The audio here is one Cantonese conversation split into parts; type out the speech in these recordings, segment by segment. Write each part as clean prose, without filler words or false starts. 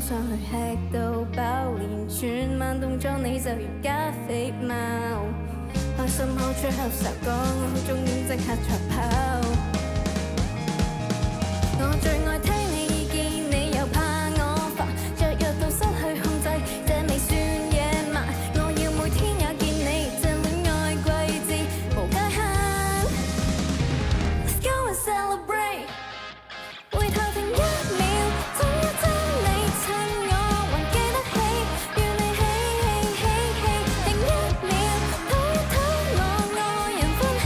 上去吃到飽，連轉慢動作你就如加肥貓。開心口出口實講，我好鍾意即刻長跑。我最愛聽你意見，你又怕我煩，雀躍到失去控制，這未算野蠻。我要每天也見你，這戀愛季節無界限。Let's go and celebrate， 回頭停一秒，親一親你襯我，還記得起，與你起起起起，停一秒，討一討我愛人歡喜。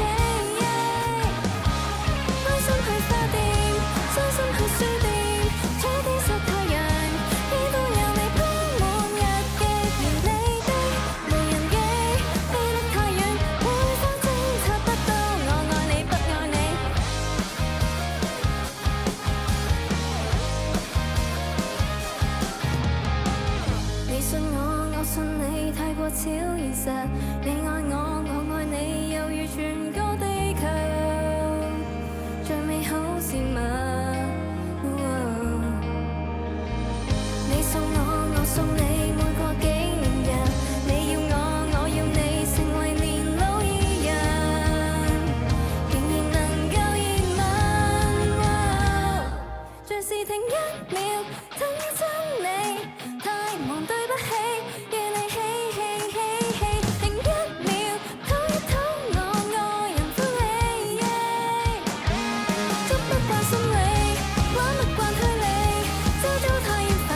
開心去花店，傷心去書店，差啲曬太陽，呢度有你鋪滿日記，連你的無人機飛得太遠，會否偵察不到我愛你不愛你？你信我，我信你，太過超現實。你愛我，我愛你，猶如全個地球最美好事物。你送我，我送你，每個紀念日。你要我，我要你，成為年老二人，仍然能夠熱吻。像是停一秒，親一親你，太忙對不起，與你起起起起，停一秒，討一討我愛人歡喜。捉不慣心理，玩不慣推理，朝早太厭煩，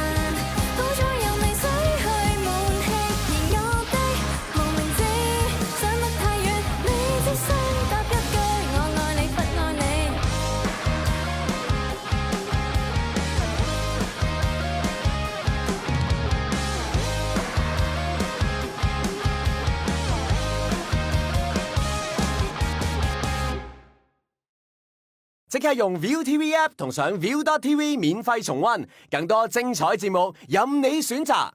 好彩有你洗去悶氣。而我的無名指想得太遠，你只需答一句我愛你不愛你。即刻用 ViuTV App 同上 Viu.tv 免費重溫，更多精彩節目任你選擇。